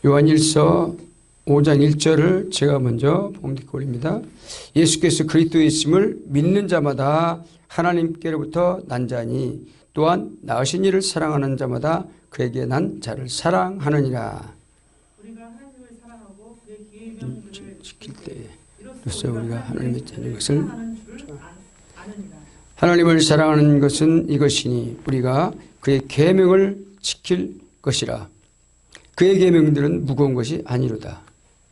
요한일서 5장 1절을 제가 먼저 봉독해 올립니다. 예수께서 그리스도의 있음을 믿는 자마다 하나님께로부터 난 자니 또한 낳으신 이를 사랑하는 자마다 그에게 난 자를 사랑하느니라. 우리가 하나님을 사랑하고 그의 계명들을 지킬 때로서 우리가 하나님의 자녀인 것을 사랑하는 줄 아느니라. 하나님을 사랑하는 것은 이것이니 우리가 그의 계명을 지킬 것이라. 그의 계명들은 무거운 것이 아니로다.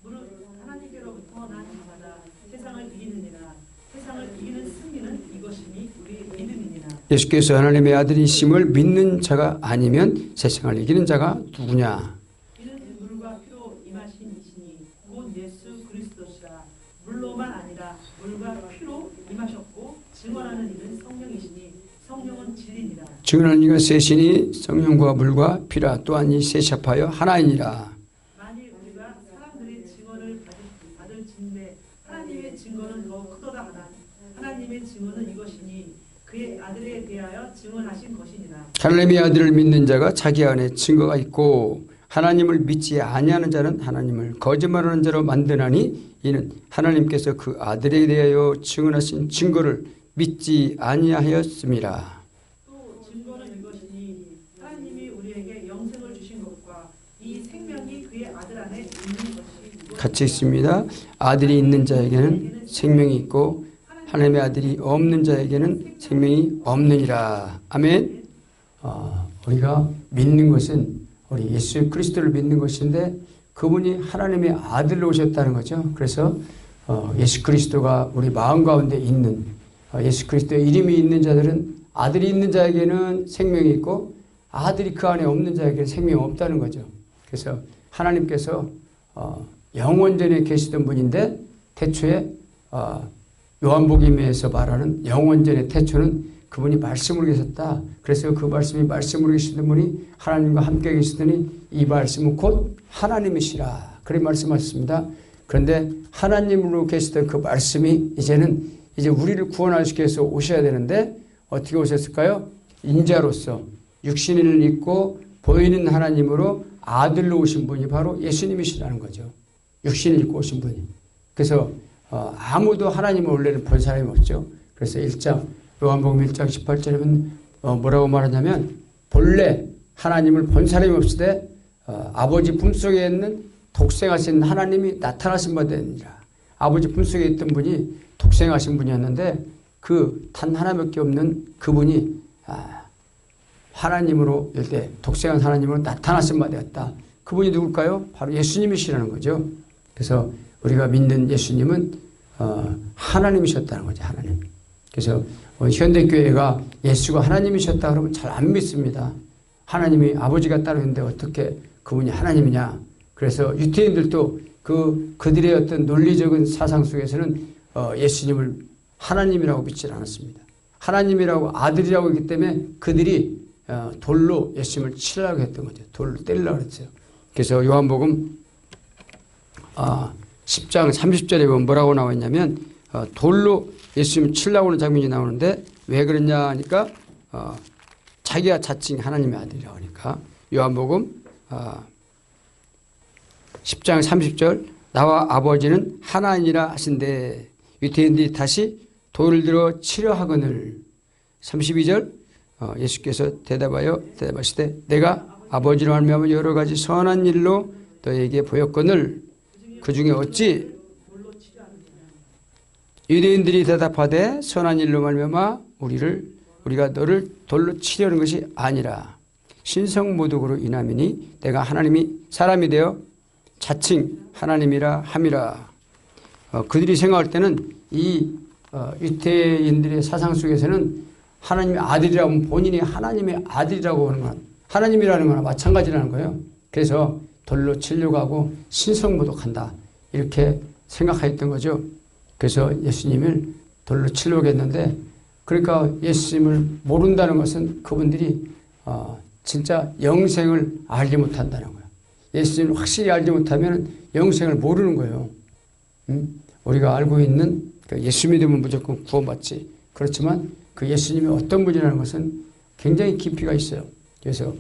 무릇 하나님께로부터 난 자마다 세상을 이기느니라. 세상을 이기는 승리는 이것이니 우리 믿음이니라. 예수께서 하나님의 아들이심을 믿는 자가 아니면 세상을 이기는 자가 누구냐? 이는 물과 피로 임하신 이시니 곧 예수 그리스도시라. 물로만 아니라 물과 피로 임하셨고 증언하는 이는 성령이시니 성령은 진리니라. 증언하는 이가 셋이니 성령과 물과 피라. 또한 이 셋이 합하여 하나이니라. 만일 우리가 사람들의 증언을 받을 진대 하나님의 증거는 더 크도다 하나 하나님의 증언은 이것이니 그의 아들에 대하여 증언하신 것이니라. 하나님의 아들을 믿는 자가 자기 안에 증거가 있고 하나님을 믿지 아니하는 자는 하나님을 거짓말하는 자로 만드나니 이는 하나님께서 그 아들에 대하여 증언하신 증거를 믿지 아니하였음이라. 또 증거는 이것이니 하나님이 우리에게 영생을 주신 것과 이 생명이 그의 아들 안에 있는 것이 같이 있습니다. 아들이 있는 자에게는 생명이 있고 하나님의 아들이 없는 자에게는 생명이 없느니라. 아멘. 우리가 믿는 것은 우리 예수 그리스도를 믿는 것인데 그분이 하나님의 아들로 오셨다는 거죠. 그래서 예수 그리스도가 우리 마음 가운데 있는 예수 그리스도의 이름이 있는 자들은 아들이 있는 자에게는 생명이 있고 아들이 그 안에 없는 자에게는 생명이 없다는 거죠. 그래서 하나님께서 영원전에 계시던 분인데 태초에 요한복음에서 말하는 영원전의 태초는 그분이 말씀으로 계셨다. 그래서 그 말씀이 말씀으로 계시던 분이 하나님과 함께 계시더니 이 말씀은 곧 하나님이시라. 그렇게 말씀하셨습니다. 그런데 하나님으로 계시던 그 말씀이 이제 우리를 구원하시기 위해서 오셔야 되는데 어떻게 오셨을까요? 인자로서 육신을 입고 보이는 하나님으로 아들로 오신 분이 바로 예수님이시라는 거죠. 육신을 입고 오신 분이. 그래서 아무도 하나님을 원래는 본 사람이 없죠. 그래서 요한복음 1장 18절에 보면 뭐라고 말하냐면 본래 하나님을 본 사람이 없을 때 아버지 품속에 있는 독생하신 하나님이 나타나신 바 되니라. 아버지 품속에 있던 분이 독생하신 분이었는데 그 단 하나밖에 없는 그분이 하나님으로 이때 독생한 하나님으로 나타나신 바 되었다. 그분이 누굴까요? 바로 예수님이시라는 거죠. 그래서 우리가 믿는 예수님은 하나님이셨다는 거죠. 하나님. 그래서 현대교회가 예수가 하나님이셨다 그러면 잘 안 믿습니다. 하나님이 아버지가 따로 있는데 어떻게 그분이 하나님이냐. 그래서 유태인들도 그들의 어떤 논리적인 사상 속에서는 예수님을 하나님이라고 믿지 않았습니다. 하나님이라고 아들이라고 했기 때문에 그들이 돌로 예수님을 치려고 했던 거죠. 돌로 때리려고 했어요. 그래서 요한복음 10장 30절에 보면 뭐라고 나와 있냐면 돌로 예수님을 치려고 하는 장면이 나오는데 왜 그랬냐 하니까 자기가 자칭 하나님의 아들이라고 하니까 요한복음 10장 30절 나와 아버지는 하나니라 하신대 유태인들이 다시 돌을 들어 치려 하거늘 32절 예수께서 대답하시되 내가 아버지로 말미암아 여러 가지 선한 일로 너에게 보였거늘 그 중에 어찌 유대인들이 대답하되 선한 일로 말미암아 우리가 너를 돌로 치려는 것이 아니라 신성모독으로 인함이니 내가 하나님이 사람이 되어 자칭 하나님이라 함이라. 그들이 생각할 때는 이 유대인들의 사상 속에서는 하나님의 아들이라고 하면 본인이 하나님의 아들이라고 하는 건 하나님이라는 거나 마찬가지라는 거예요. 그래서 돌로 치려고 하고 신성모독한다 이렇게 생각했던 거죠. 그래서 예수님을 돌로 치려고 했는데 그러니까 예수님을 모른다는 것은 그분들이 진짜 영생을 알지 못한다는 거예요. 예수님을 확실히 알지 못하면 영생을 모르는 거예요. 우리가 알고 있는 예수 믿으면 무조건 구원받지. 그렇지만 그 예수님이 어떤 분이라는 것은 굉장히 깊이가 있어요. 그래서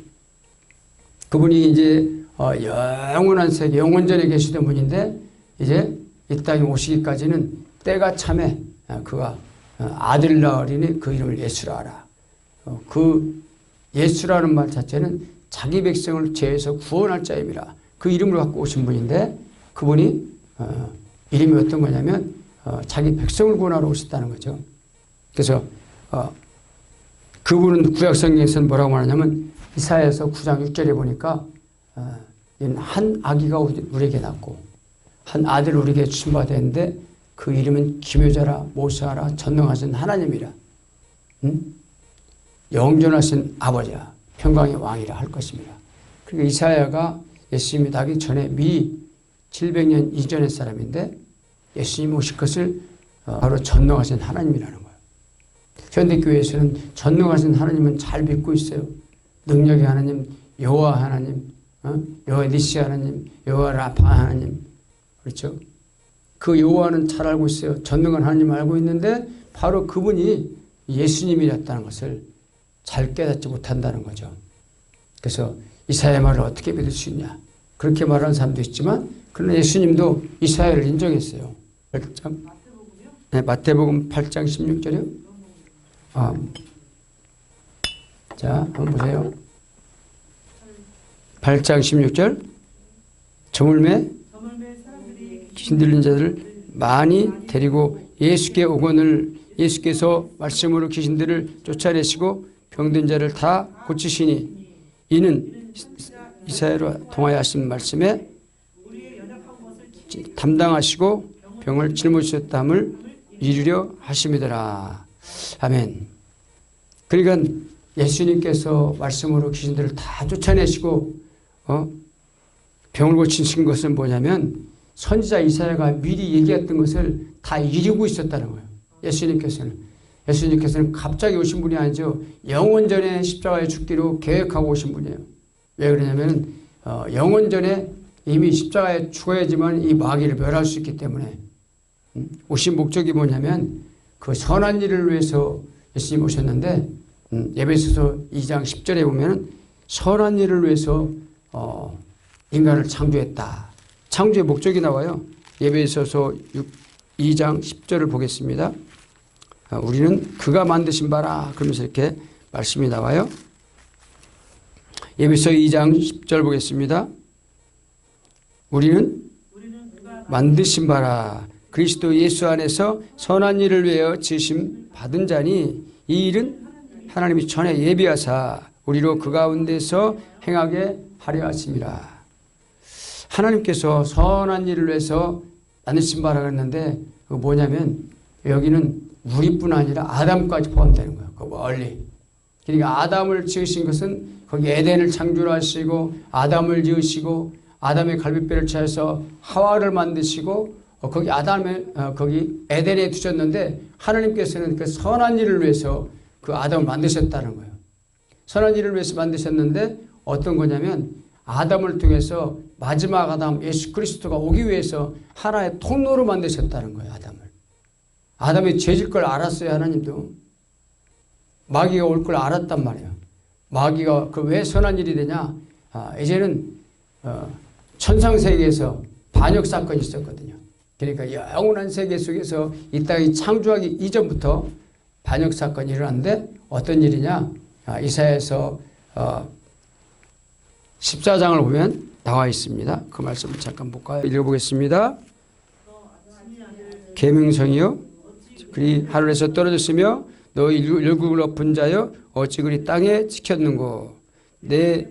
그분이 이제 영원한 세계, 영원전에 계시던 분인데 이제 이 땅에 오시기까지는 때가 참에 그가 아들 낳으리니 그 이름을 예수라 하라. 그 예수라는 말 자체는 자기 백성을 죄에서 구원할 자임이라. 그 이름을 갖고 오신 분인데 그분이 이름이 어떤 거냐면 자기 백성을 구원하러 오셨다는 거죠. 그래서 그분은 구약성경에서는 뭐라고 말하냐면 이사야서 9장 6절에 보니까 한 아기가 우리에게 낳고 한 아들을 우리에게 주신 바 되는데 그 이름은 기묘자라 모사라 전능하신 하나님이라. 영존하신 아버지야 평강의 왕이라 할 것입니다. 그러니까 이사야가 예수님이 나기 전에 미리 700년 이전의 사람인데 예수님 오실 것을 바로 전능하신 하나님이라는 거예요. 현대교회에서는 전능하신 하나님은 잘 믿고 있어요. 능력의 하나님, 여호와 하나님, 여호와 니시 하나님, 여호와 라파 하나님. 그렇죠? 그 여호와는 잘 알고 있어요. 전능한 하나님을 알고 있는데 바로 그분이 예수님이었다는 것을 잘 깨닫지 못한다는 거죠. 그래서 이사야의 말을 어떻게 믿을 수 있냐. 그렇게 말하는 사람도 있지만 그러나 예수님도 이사야를 인정했어요. 8장, 네, 마태복음 8장 16절이요. 자, 한번 보세요. 8장 16절. 저물매 귀신 들린 자들을 많이 데리고 예수께 오거늘 예수께서 말씀으로 귀신들을 쫓아내시고 병든 자를 다 고치시니 이는 이사야로 통하여 하신 말씀에 담당하시고 병을 짊어지셨다함을 이루려 하심이더라. 아멘. 그러니까 예수님께서 말씀으로 귀신들을 다 쫓아내시고 병을 고치신 것은 뭐냐면 선지자 이사야가 미리 얘기했던 것을 다 이루고 있었다는 거예요. 예수님께서는 갑자기 오신 분이 아니죠. 영원전에 십자가에 죽기로 계획하고 오신 분이에요. 왜 그러냐면 영원전에 이미 십자가에 죽어야지만 이 마귀를 멸할 수 있기 때문에 오신 목적이 뭐냐면 그 선한 일을 위해서 예수님 오셨는데 에베소서 2장 10절에 보면 선한 일을 위해서 인간을 창조했다. 창조의 목적이 나와요. 에베소서 2장 10절을 보겠습니다. 우리는 그가 만드신 바라 그러면서 이렇게 말씀이 나와요. 에베소 2장 10절 보겠습니다. 우리는 만드신 바라 그리스도 예수 안에서 선한 일을 위하여 지으심 받은 자니 이 일은 하나님이 전에 예비하사 우리로 그 가운데서 행하게 하려 하심이라. 하나님께서 선한 일을 위해서 만드신 바라 그랬는데 그 뭐냐면 여기는 우리뿐 아니라 아담까지 포함되는 거예요. 그 멀리. 그러니까 아담을 지으신 것은 거기 에덴을 창조하시고 아담을 지으시고 아담의 갈빗뼈를 취해서 하와를 만드시고 거기 거기 에덴에 두셨는데 하나님께서는 그 선한 일을 위해서 그 아담을 만드셨다는 거예요. 선한 일을 위해서 만드셨는데 어떤 거냐면 아담을 통해서 마지막 아담 예수 그리스도가 오기 위해서 하나의 통로로 만드셨다는 거예요. 아담이 죄질 걸 알았어요. 하나님도. 마귀가 올 걸 알았단 말이에요. 마귀가 그 왜 선한 일이 되냐. 이제는 천상세계에서 반역사건이 있었거든요. 그러니까 영원한 세계 속에서 이 땅이 창조하기 이전부터 반역사건이 일어났는데 어떤 일이냐. 이사야서 14장을 보면 나와 있습니다. 그 말씀을 잠깐 볼까요? 읽어보겠습니다. 계명성이요 그리 하늘에서 떨어졌으며 너희 일국을 엎은 자여 어찌 그리 땅에 지켰는고 내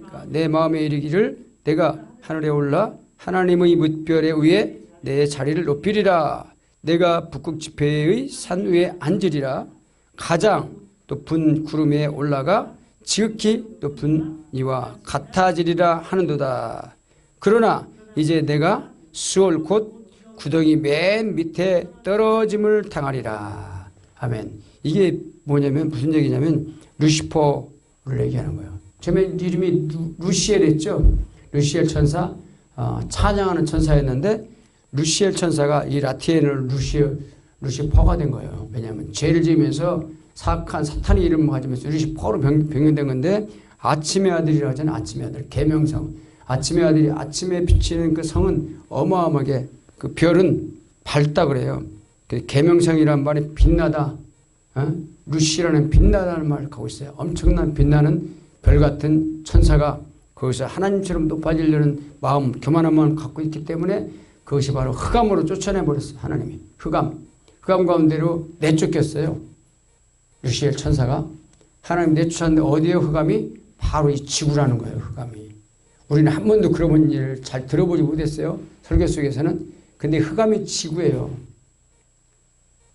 마음에 이르기를 내가 하늘에 올라 하나님의 뭇별에 위에 내 자리를 높이리라. 내가 북극 지폐의 산 위에 앉으리라. 가장 높은 구름 위에 올라가 지극히 높은 이와 같아지리라 하는도다. 그러나 이제 내가 수월 곧 구덩이 맨 밑에 떨어짐을 당하리라. 아멘. 이게 뭐냐면 무슨 얘기냐면 루시퍼를 얘기하는 거예요. 처음에 이름이 루시엘이었죠. 루시엘 천사, 찬양하는 천사였는데 루시엘 천사가 이 라틴어를 루시퍼가 된 거예요. 왜냐하면 죄를 지으면서 사악한 사탄의 이름을 가지면서 루시퍼로 변경된 건데 아침의 아들이라고 하잖아요. 아침의 아들. 계명성. 아침의 아들이 아침에 비치는 그 성은 어마어마하게 그 별은 밝다 그래요. 그 계명성이란 말이 빛나다. 루시라는 빛나다는 말을 갖고 있어요. 엄청난 빛나는 별 같은 천사가 거기서 하나님처럼 높아지려는 마음, 교만한 마음을 갖고 있기 때문에 그것이 바로 흑암으로 쫓아내버렸어요. 하나님이. 흑암 가운데로 내쫓겼어요. 루시엘 천사가. 하나님 내쫓았는데 어디에요 흑암이? 바로 이 지구라는 거예요. 흑암이. 우리는 한 번도 그런 일을 잘 들어보지 못했어요. 설교 속에서는. 근데 흑암이 지구예요.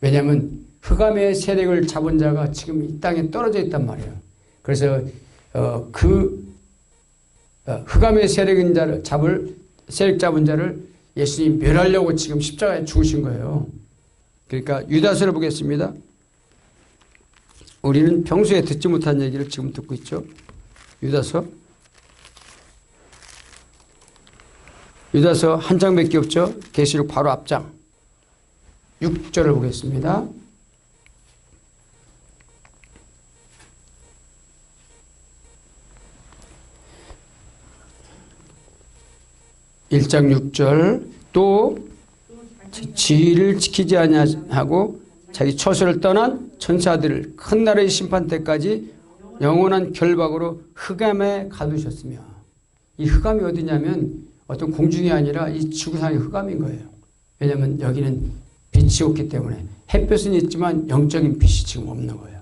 왜냐하면 흑암의 세력을 잡은 자가 지금 이 땅에 떨어져 있단 말이에요. 그래서 흑암의 세력 잡은 자를 예수님이 멸하려고 지금 십자가에 죽으신 거예요. 그러니까 유다서를 보겠습니다. 우리는 평소에 듣지 못한 얘기를 지금 듣고 있죠. 유다서 한 장밖에 없죠. 계시록 바로 앞장 6절을 보겠습니다. 1장 6절 또 지위를 지키지 아니하고 자기 처소를 떠난 천사들을 큰 나라의 심판 때까지 영원한 결박으로 흑암에 가두셨으며 이 흑암이 어디냐면 어떤 공중이 아니라 이 지구상의 흑암인 거예요. 왜냐하면 여기는 빛이 없기 때문에 햇볕은 있지만 영적인 빛이 지금 없는 거예요.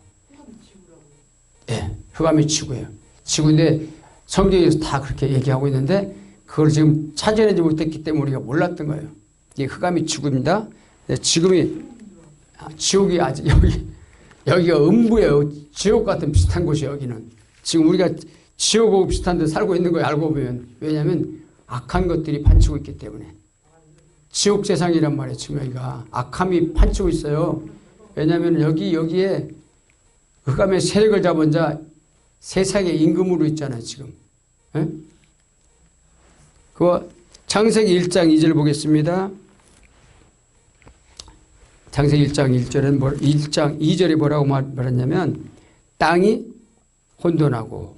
예, 흑암이 지구예요. 지구인데 성경에서 다 그렇게 얘기하고 있는데 그걸 지금 찾아내지 못했기 때문에 우리가 몰랐던 거예요. 이게 흑암이 지구입니다. 지옥이 아직 여기가 음부예요. 지옥 같은 비슷한 곳이 여기는. 지금 우리가 지옥하고 비슷한 데 살고 있는 거예요. 알고 보면. 왜냐하면 악한 것들이 판치고 있기 때문에. 지옥 세상이란 말이에요. 지금 여기가. 악함이 판치고 있어요. 왜냐하면 여기에 흑암의 세력을 잡은 자 세상의 임금으로 있잖아요. 지금. 에? 그 창세기 1장 2절 보겠습니다. 창세기 1장 1장 2절에 뭐라고 말했냐면 땅이 혼돈하고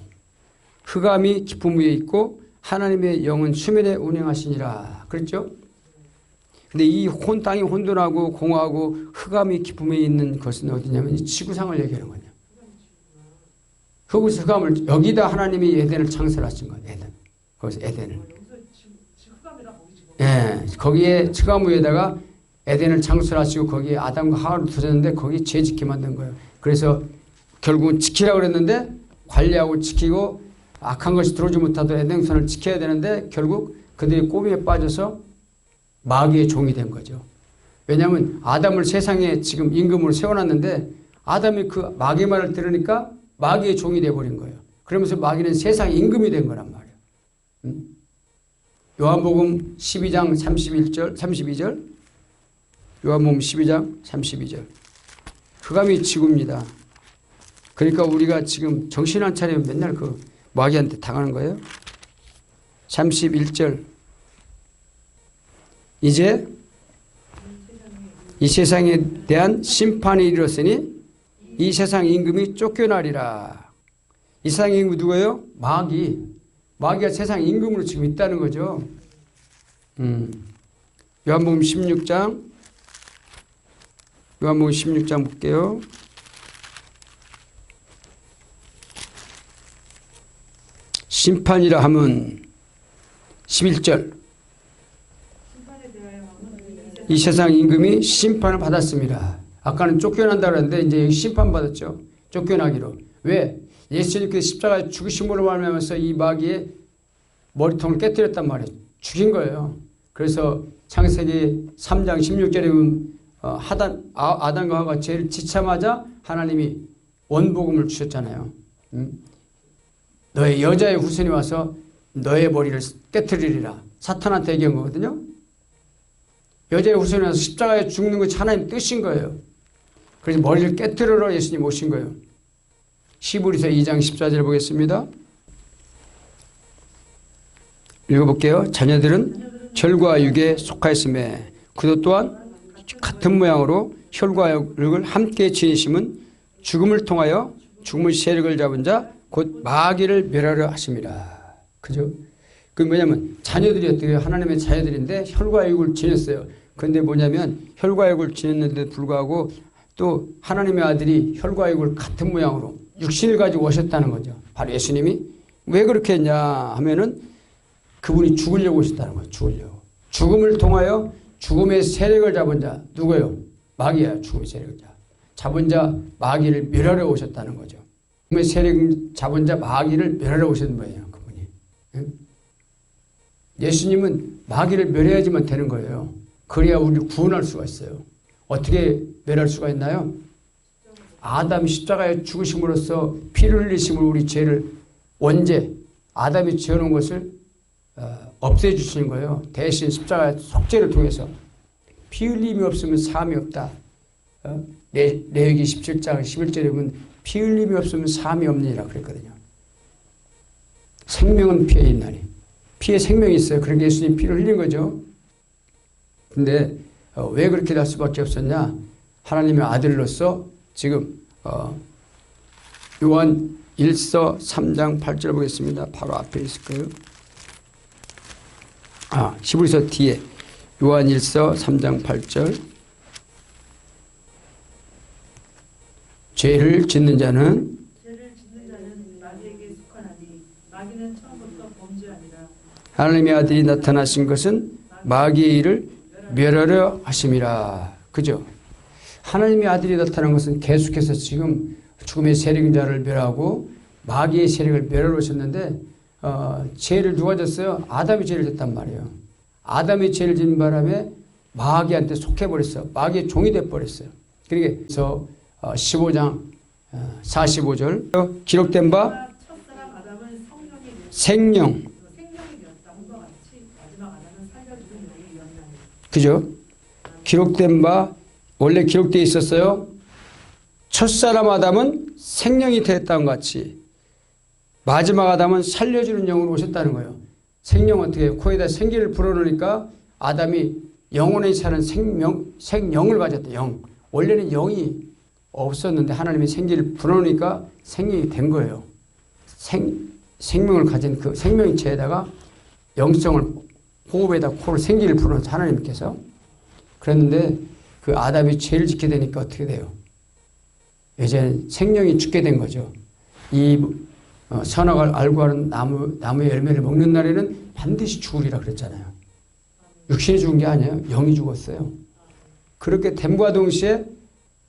흑암이 깊음 위에 있고 하나님의 영은 수면에 운행하시니라. 그랬죠? 근데 이 땅이 혼돈하고 공허하고 흑암이 깊음 위에 있는 것은 어디냐면 이 지구상을 얘기하는 거예요. 흑암을 여기다 하나님이 에덴을 창설하신 거예요. 에덴. 거기서 에덴을. 예, 거기에 흑암 위에다가 에덴을 창설하시고 거기에 아담과 하와를 두셨는데 거기 죄 짓게 만든 거예요. 그래서 결국은 지키라고 그랬는데 관리하고 지키고 악한 것이 들어오지 못하도록 에덴선을 지켜야 되는데 결국 그들이 꼬미에 빠져서 마귀의 종이 된 거죠. 왜냐하면 아담을 세상에 지금 임금으로 세워놨는데 아담이 그 마귀 말을 들으니까 마귀의 종이 돼버린 거예요. 그러면서 마귀는 세상 임금이 된 거란 말이에요. 요한복음 12장 32절 요한복음 12장 32절 흑암이 지구입니다. 그러니까 우리가 지금 정신 안 차리면 맨날 그 마귀한테 당하는 거예요. 31절 이제 이 세상에 대한 심판이 이르렀으니 이 세상 임금이 쫓겨나리라. 이 세상 임금이 누구예요? 마귀가 세상 임금으로 지금 있다는 거죠. 요한복음 16장 볼게요. 심판이라 하면 11절 이 세상 임금이 심판을 받았습니다. 아까는 쫓겨난다 그랬는데 이제 여기 심판받았죠. 쫓겨나기로. 왜? 예수님께서 십자가에 죽으심으로 말미암아서 이 마귀의 머리통을 깨뜨렸단 말이에요. 죽인 거예요. 그래서 창세기 3장 16절에 보면 아담과 하와가 죄를 지자마자 하나님이 원복음을 주셨잖아요. 너의 여자의 후손이 와서 너의 머리를 깨뜨리리라. 사탄한테 얘기한 거거든요. 여자의 후손이 와서 십자가에 죽는 것이 하나님 뜻인 거예요. 그래서 머리를 깨뜨리러 예수님 오신 거예요. 히브리서 2장 14절 보겠습니다. 읽어볼게요. 자녀들은 혈과 육에 속하였음에 그도 또한 같은 모양으로 혈과 육을 함께 지니심은 죽음을 통하여 죽음의 세력을 잡은 자 곧 마귀를 멸하려 하심이라. 그죠? 그 뭐냐면 자녀들이 어떻게 해요? 하나님의 자녀들인데 혈과육을 지냈어요. 그런데 뭐냐면 혈과육을 지냈는데도 불구하고 또 하나님의 아들이 혈과육을 같은 모양으로 육신을 가지고 오셨다는 거죠. 바로 예수님이 왜 그렇게 했냐 하면은 그분이 죽으려고 오셨다는 거예요. 죽으려고. 죽음을 통하여 죽음의 세력을 잡은 자 누구예요? 마귀야. 죽음의 세력을 잡은 자 마귀를 멸하러 오셨다는 거죠. 죽음의 세력 잡은 자 마귀를 멸하러 오신 거예요. 그분이. 응? 예수님은 마귀를 멸해야지만 되는 거예요. 그래야 우리를 구원할 수가 있어요. 어떻게 멸할 수가 있나요? 아담이 십자가에 죽으심으로써 피를 흘리심으로 우리 죄를 원죄 아담이 지어놓은 것을 없애주시는 거예요. 대신 십자가의 속죄를 통해서 피 흘림이 없으면 사함이 없다. 레위기 17장 11절에 보면 피 흘림이 없으면 사함이 없느니라 그랬거든요. 생명은 피에 있나니 피에 생명이 있어요. 그러니까 예수님 피를 흘린 거죠. 근데 왜 그렇게 될 수밖에 없었냐? 하나님의 아들로서 지금 요한 1서 3장 8절 보겠습니다. 바로 앞에 있을 거예요. 히브리서 뒤에 요한 1서 3장 8절 죄를 짓는 자는 마귀에게 속하나니 마귀는 처음부터 범죄하니라. 하나님의 아들이 나타나신 것은 마귀의 일을 멸하려 하심이라. 그죠? 하나님의 아들이 나타난 것은 계속해서 지금 죽음의 세력자를 멸하고 마귀의 세력을 멸하러 오셨는데 죄를 누가 졌어요? 아담이 죄를 졌단 말이에요. 아담이 죄를 짓는 바람에 마귀한테 속해버렸어요. 마귀의 종이 돼버렸어요. 그래서 15장 45절 기록된 바 생명 그죠? 기록된 바 원래 기록되어 있었어요. 첫사람 아담은 생명이 되었다는 것 같이 마지막 아담은 살려주는 영으로 오셨다는 거예요. 생명 어떻게 해요? 코에다 생기를 불어넣으니까 아담이 영원히 사는 생영을 가졌다. 영. 원래는 영이 없었는데 하나님이 생기를 불어넣으니까 생명이 된 거예요. 생명을 가진 그 생명체에다가 영성을 호흡에다 코를 생기를 불어넣어서 하나님께서 그랬는데 그 아담이 죄를 짓게 되니까 어떻게 돼요? 이제 생명이 죽게 된 거죠. 이 선악을 알고 하는 나무의 열매를 먹는 날에는 반드시 죽으리라 그랬잖아요. 육신이 죽은 게 아니에요. 영이 죽었어요. 그렇게 됨과 동시에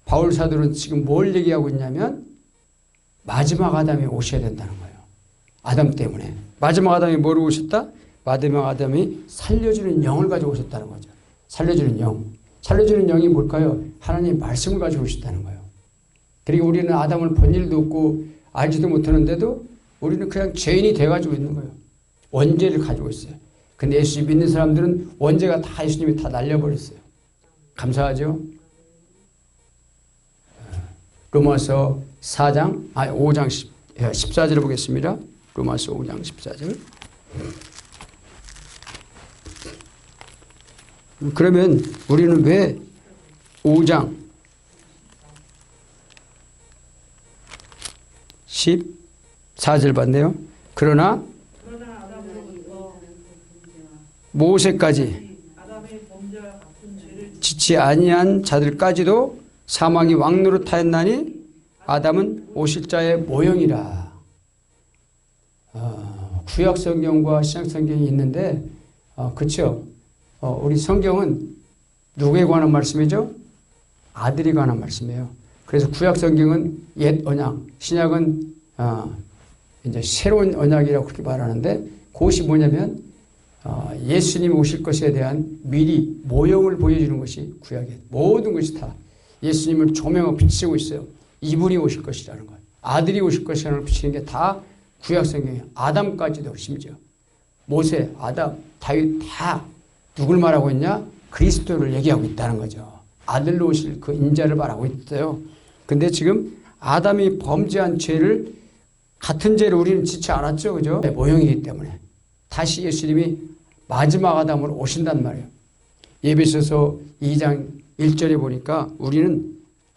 바울 사도는 지금 뭘 얘기하고 있냐면 마지막 아담이 오셔야 된다는 거예요. 아담 때문에. 마지막 아담이 뭐로 오셨다? 마지막 아담이 살려주는 영을 가지고 오셨다는 거죠. 살려주는 영. 살려주는 영이 뭘까요? 하나님의 말씀을 가지고 오셨다는 거예요. 그리고 우리는 아담을 본 일도 없고 알지도 못하는데도 우리는 그냥 죄인이 돼가지고 있는 거예요. 원죄를 가지고 있어요. 근데 예수 믿는 사람들은 원죄가 다 예수님이 다 날려버렸어요. 감사하죠? 로마서 5장 14절을 보겠습니다. 로마서 5장 14절. 그러면 우리는 왜 5장 14절 봤네요. 그러나 모세까지 짓지 아니한 자들까지도 사망이 왕노릇하였나니 아담은 오실 자의 모형이라. 구약 성경과 신약 성경이 있는데 그렇죠. 우리 성경은 누구에 관한 말씀이죠? 아들에 관한 말씀이에요. 그래서 구약 성경은 옛 언약, 신약은 이제 새로운 언약이라고 그렇게 말하는데 그것이 뭐냐면 예수님이 오실 것에 대한 미리 모형을 보여주는 것이 구약의 모든 것이 다 예수님을 조명하고 비치고 있어요. 이분이 오실 것이라는 거예요. 아들이 오실 것이라는 걸 비치는 게 다 구약 성경이에요. 아담까지도 심지어 모세, 아담, 다윗 다 누굴 말하고 있냐? 그리스도를 얘기하고 있다는 거죠. 아들로 오실 그 인자를 말하고 있어요. 근데 지금 아담이 범죄한 죄를 같은 죄를 우리는 짓지 않았죠. 그죠? 모형이기 때문에 다시 예수님이 마지막 아담으로 오신단 말이에요. 에베소서 2장 1절에 보니까 우리는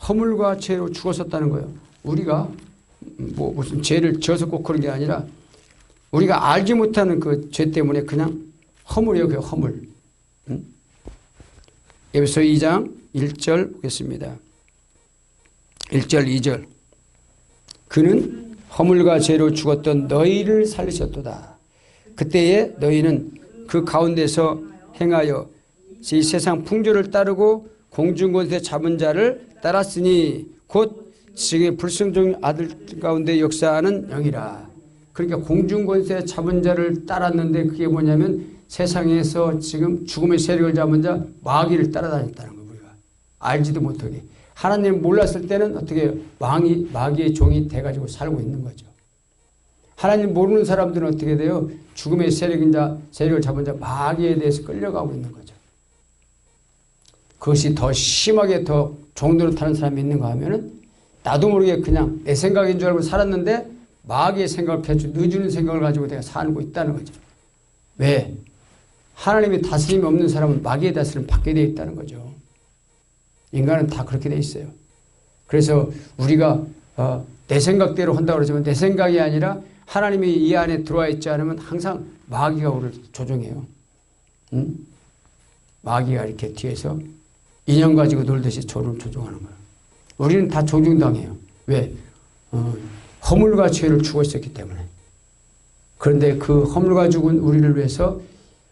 허물과 죄로 죽었었다는 거예요. 우리가 무슨 죄를 지어서 꼭 그런 게 아니라 우리가 알지 못하는 그 죄 때문에 그냥 허물이에요. 그 허물. 에베소 2장 1절 보겠습니다. 1절 2절. 그는 허물과 죄로 죽었던 너희를 살리셨도다. 그때에 너희는 그 가운데서 행하여 이 세상 풍조를 따르고 공중권세 잡은 자를 따랐으니 곧 지금 불순종 아들 가운데 역사하는 영이라. 그러니까 공중권세 잡은 자를 따랐는데 그게 뭐냐면 세상에서 지금 죽음의 세력을 잡은 자 마귀를 따라다녔다는 거예요. 우리가 알지도 못하게. 하나님을 몰랐을 때는 어떻게 마귀의 종이 돼가지고 살고 있는 거죠. 하나님 모르는 사람들은 어떻게 돼요? 죽음의 세력을 잡은 자 마귀에 대해서 끌려가고 있는 거죠. 그것이 더 심하게 더 종도를 타는 사람이 있는가 하면은 나도 모르게 그냥 내 생각인 줄 알고 살았는데 마귀의 생각을 늦은 생각을 가지고 내가 살고 있다는 거죠. 왜? 하나님의 다스림이 없는 사람은 마귀의 다스림 받게 되어 있다는 거죠. 인간은 다 그렇게 되어 있어요. 그래서 우리가 내 생각대로 한다고 그러지만 내 생각이 아니라 하나님이 이 안에 들어와 있지 않으면 항상 마귀가 우리를 조종해요. 마귀가 이렇게 뒤에서 인형 가지고 놀듯이 저를 조종하는 거예요. 우리는 다 조종당해요. 왜? 허물과 죄를 주고 있었기 때문에. 그런데 그 허물과 죽은 우리를 위해서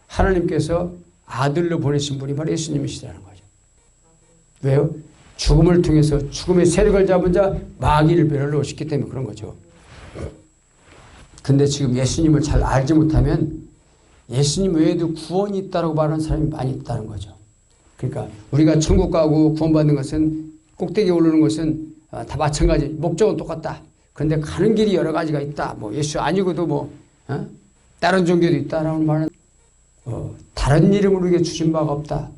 하나님께서 아들로 보내신 분이 바로 예수님이시라는 거죠. 왜요? 죽음을 통해서 죽음의 세력을 잡은 자 마귀를 멸하시기 때문에 그런 거죠. 근데 지금 예수님을 잘 알지 못하면 예수님 외에도 구원이 있다고 말하는 사람이 많이 있다는 거죠. 그러니까 우리가 천국 가고 구원받는 것은 꼭대기에 오르는 것은 다 마찬가지. 목적은 똑같다. 그런데 가는 길이 여러 가지가 있다. 뭐 예수 아니고도 다른 종교도 있다라는 말은 다른 이름으로 우리에게 주신 바가 없다.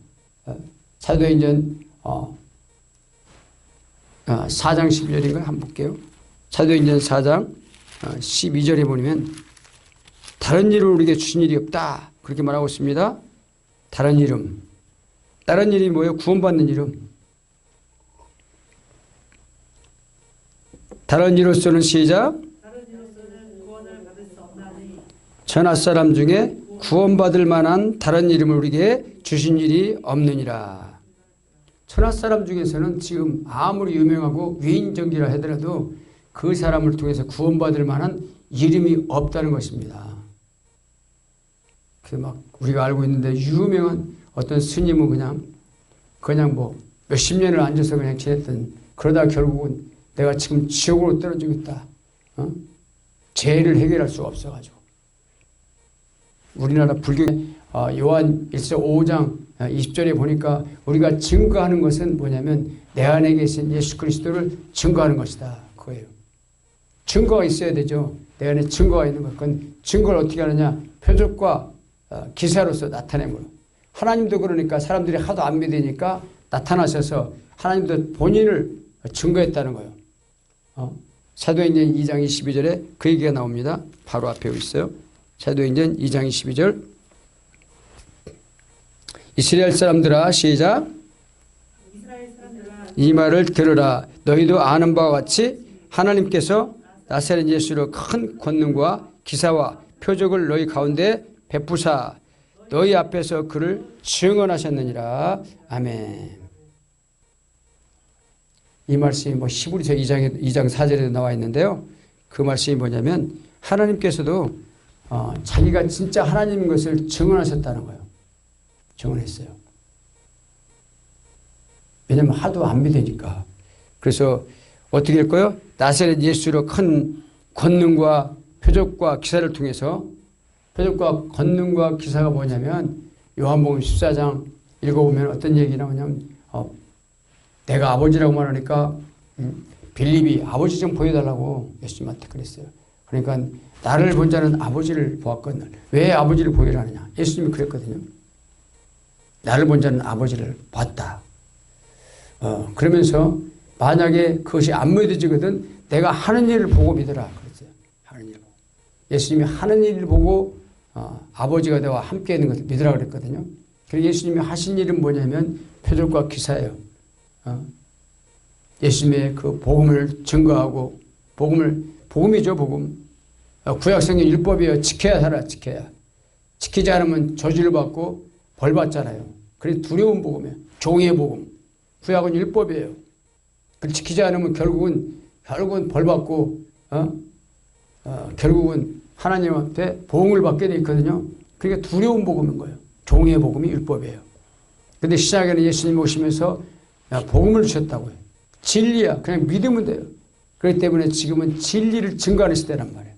사도행전 4장 12절인가 한번 볼게요. 사도행전 4장 12절에 보면 다른 이름으로 우리에게 주신 일이 없다. 그렇게 말하고 있습니다. 다른 이름. 다른 이름이 뭐예요? 구원받는 이름. 다른 이로서는 시작. 천하 사람 중에 구원받을 만한 다른 이름을 우리에게 주신 일이 없느니라. 천하 사람 중에서는 지금 아무리 유명하고 위인전기라 하더라도 그 사람을 통해서 구원받을 만한 이름이 없다는 것입니다. 그 막 우리가 알고 있는데 유명한 어떤 스님은 그냥 뭐 몇십 년을 앉아서 그냥 지냈던, 그러다 결국은 내가 지금 지옥으로 떨어지고 있다. 죄를 해결할 수가 없어가지고. 우리나라 불교 요한 1서 5장 20절에 보니까 우리가 증거하는 것은 뭐냐면 내 안에 계신 예수 그리스도를 증거하는 것이다. 그거예요. 증거가 있어야 되죠. 내 안에 증거가 있는 것. 그건 증거를 어떻게 하느냐. 표적과 기사로서 나타내므로. 하나님도 그러니까 사람들이 하도 안 믿으니까 나타나셔서 하나님도 본인을 증거했다는 거예요. 사도행전 2장 22절에 그 얘기가 나옵니다. 바로 앞에 있어요. 사도행전 2장 22절. 이스라엘 사람들아 시작. 이 말을 들으라. 너희도 아는 바와 같이 하나님께서 나사렛 예수로 큰 권능과 기사와 표적을 너희 가운데 베푸사 너희 앞에서 그를 증언하셨느니라. 아멘. 이 말씀이 히브리서 2장 4절에도 나와 있는데요. 그 말씀이 뭐냐면 하나님께서도 자기가 진짜 하나님인 것을 증언하셨다는 거예요. 증언했어요. 왜냐하면 하도 안 믿으니까. 그래서 어떻게 할까요? 나사렛 예수로 큰 권능과 표적과 기사를 통해서, 표적과 권능과 기사가 뭐냐면 요한복음 14장 읽어보면 어떤 얘기 나오냐면 내가 아버지라고 말하니까 빌립이 아버지 좀 보여달라고 예수님한테 그랬어요. 그러니까 나를 본 자는 아버지를 보았거든. 왜 아버지를 보이라느냐. 예수님이 그랬거든요. 나를 본 자는 아버지를 봤다. 그러면서 만약에 그것이 안 믿어지거든 내가 하는 일을 보고 믿어라 그랬어요. 하는 일을 보고. 예수님이 하는 일을 보고 아버지가 나와 함께 있는 것을 믿으라 그랬거든요. 그래서 예수님이 하신 일은 뭐냐면 표적과 기사예요. 예수님의 그 복음을 증거하고 복음이죠. 복음. 구약성경 율법이에요. 지켜야 살아, 지켜야. 지키지 않으면 저주를 받고 벌 받잖아요. 그래서 두려운 복음이에요. 종의 복음. 구약은 율법이에요. 그 지키지 않으면 결국은 벌 받고 결국은 하나님한테 보응을 받게 돼 있거든요. 그러니까 두려운 복음인 거예요. 종의 복음이 율법이에요. 근데 시작에는 예수님 오시면서 복음을 주셨다고요. 진리야. 그냥 믿으면 돼요. 그렇기 때문에 지금은 진리를 증거하는 시대란 말이에요.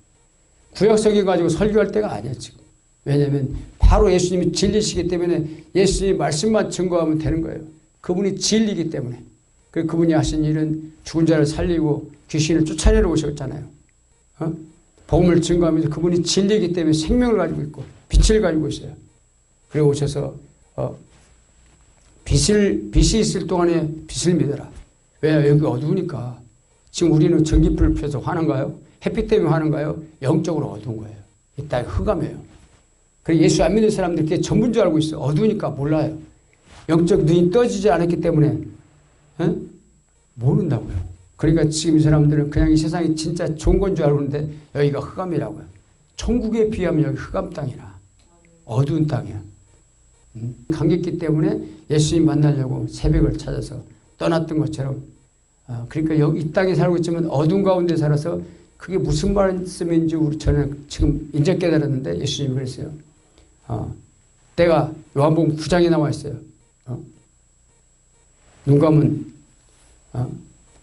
구약성경 가지고 설교할 때가 아니에요, 지금. 왜냐하면 바로 예수님이 진리시기 때문에 예수님의 말씀만 증거하면 되는 거예요. 그분이 진리이기 때문에. 그분이 하신 일은 죽은 자를 살리고 귀신을 쫓아내러 오셨잖아요. 복음을 증거하면서 그분이 진리이기 때문에 생명을 가지고 있고 빛을 가지고 있어요. 그리고 오셔서 빛이 있을 동안에 빛을 믿어라. 왜? 여기 어두우니까. 지금 우리는 전기불을 펴서 화난가요? 햇빛 때문에 화난가요? 영적으로 어두운 거예요. 이 땅이 흑암이에요. 그래서 예수 안 믿는 사람들이 그게 전부인 줄 알고 있어요. 어두우니까 몰라요. 영적 눈이 떠지지 않았기 때문에 모른다고요. 그러니까 지금 이 사람들은 그냥 이 세상이 진짜 좋은 건 줄 알고 있는데 여기가 흑암이라고요. 천국에 비하면 여기 흑암 땅이라. 어두운 땅이야. 감격기 때문에 예수님 만나려고 새벽을 찾아서 떠났던 것처럼 그러니까 여기 이 땅에 살고 있지만 어두운 가운데 살아서 그게 무슨 말씀인지 저는 지금 이제 깨달았는데 예수님이 그랬어요. 때가 요한복음 9장에 나와 있어요. 눈 감은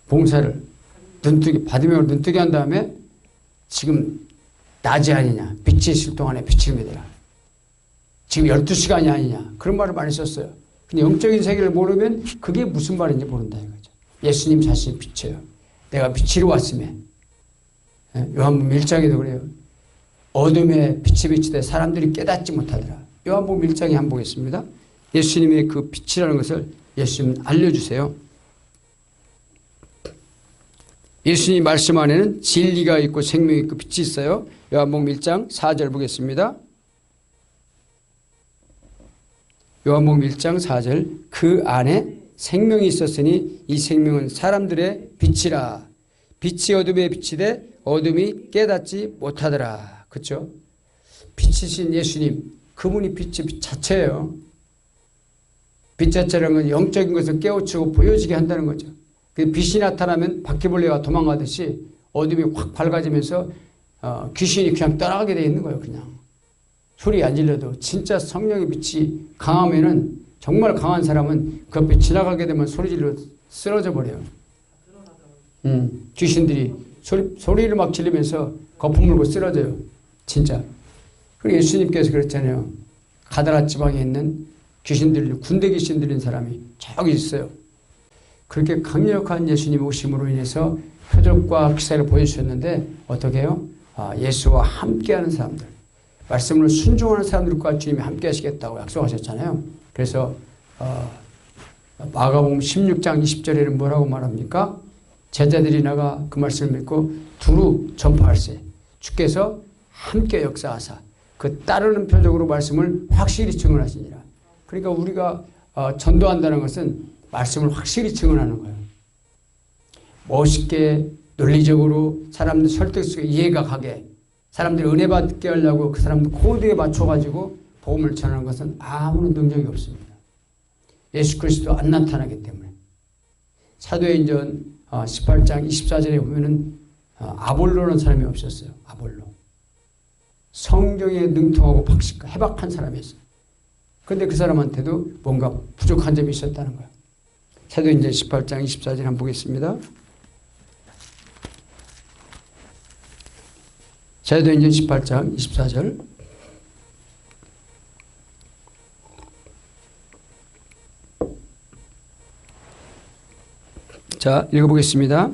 봉사를 눈뜨기 받으며 눈뜨게 한 다음에 지금 낮이 아니냐 빛이 있을 동안에 빛을 믿어라. 지금 12시간이 아니냐 그런 말을 많이 썼어요. 근데 영적인 세계를 모르면 그게 무슨 말인지 모른다 이거죠. 예수님 자신이 빛이에요. 내가 빛으로 왔음에 요한복음 1장에도 그래요. 어둠에 빛이 비치되 사람들이 깨닫지 못하더라. 요한복음 1장에 한번 보겠습니다. 예수님의 그 빛이라는 것을 예수님 알려주세요. 예수님 말씀 안에는 진리가 있고 생명이 있고 빛이 있어요. 요한복음 1장 4절 보겠습니다. 요한복음 1장 4절 그 안에 생명이 있었으니 이 생명은 사람들의 빛이라. 빛이 어둠에 비치되 어둠이 깨닫지 못하더라. 그렇죠? 빛이신 예수님 그분이 빛 자체예요. 빛 자체라는 건 영적인 것을 깨우치고 보여지게 한다는 거죠. 빛이 나타나면 바퀴벌레가 도망가듯이 어둠이 확 밝아지면서 귀신이 그냥 떠나가게 돼 있는 거예요. 그냥 소리 안 질러도 진짜 성령의 빛이 강하면은 정말 강한 사람은 그 앞에 지나가게 되면 소리 질러 쓰러져 버려요. 귀신들이 소리를 막 지르면서 거품 물고 쓰러져요. 진짜. 그리고 예수님께서 그랬잖아요. 가다라 지방에 있는 귀신들, 군대 귀신 들린 사람이 저기 있어요. 그렇게 강력한 예수님 오심으로 인해서 표적과 기사를 보여주셨는데 어떻게 해요? 예수와 함께하는 사람들, 말씀을 순종하는 사람들과 주님이 함께 하시겠다고 약속하셨잖아요. 그래서 마가복음 16장 20절에는 뭐라고 말합니까? 제자들이 나가 그 말씀을 믿고 두루 전파할세. 주께서 함께 역사하사 그 따르는 표적으로 말씀을 확실히 증언하시니라. 그러니까 우리가 전도한다는 것은 말씀을 확실히 증언하는 거예요. 멋있게 논리적으로 사람들 설득 속에 이해가 가게 사람들이 은혜 받게 하려고 그 사람들 코드에 맞춰가지고 복음을 전하는 것은 아무런 능력이 없습니다. 예수 그리스도 안 나타나기 때문에. 사도행전 18장 24절에 보면은 아볼로라는 사람이 없었어요. 아볼로. 성경에 능통하고 해박한 사람이었어요. 그런데 그 사람한테도 뭔가 부족한 점이 있었다는 거예요. 사도행전 18장 24절 한번 보겠습니다. 사도행전 18장 24절 자 읽어보겠습니다.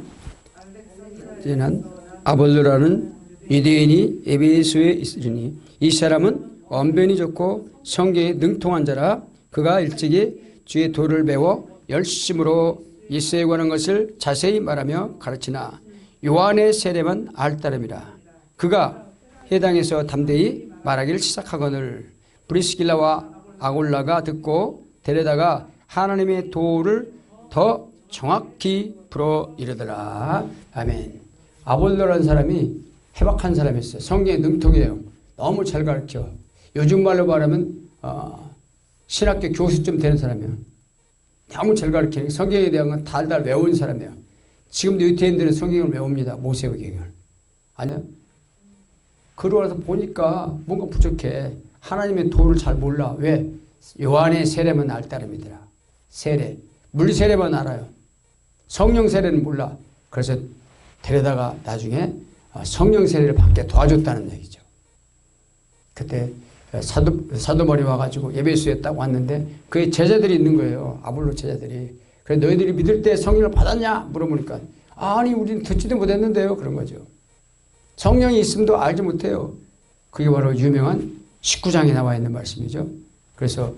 이제는 아볼로라는 유대인이 에베소에 있으니 이 사람은 언변이 좋고 성경에 능통한 자라. 그가 일찍이 주의 도를 배워 열심으로 예수에 관한 것을 자세히 말하며 가르치나 요한의 세례만 알 따름이라. 그가 해당에서 담대히 말하기를 시작하거늘 브리스길라와 아골라가 듣고 데려다가 하나님의 도를 더 정확히 풀어 이르더라. 아멘. 아볼로라는 사람이 해박한 사람이었어요. 성경에 능통해요. 너무 잘 가르쳐. 요즘 말로 말하면 신학교 교수쯤 되는 사람이에요. 너무 잘 가르치는 성경에 대한 건 달달 외운 사람이에요. 지금도 유태인들은 성경을 외웁니다. 모세오경을. 아니요. 그러고 나서 보니까 뭔가 부족해. 하나님의 도를 잘 몰라. 왜? 요한의 세례만 알 따름이더라. 세례. 물 세례만 알아요. 성령 세례는 몰라. 그래서 데려다가 나중에 성령 세례를 받게 도와줬다는 얘기죠. 그때 사도머리 와가지고 예배소에 딱 왔는데 그의 제자들이 있는 거예요. 아볼로 제자들이. 그래서 너희들이 믿을 때 성령을 받았냐? 물어보니까 아니 우리는 듣지도 못했는데요. 그런 거죠. 성령이 있음도 알지 못해요. 그게 바로 유명한 19장에 나와 있는 말씀이죠. 그래서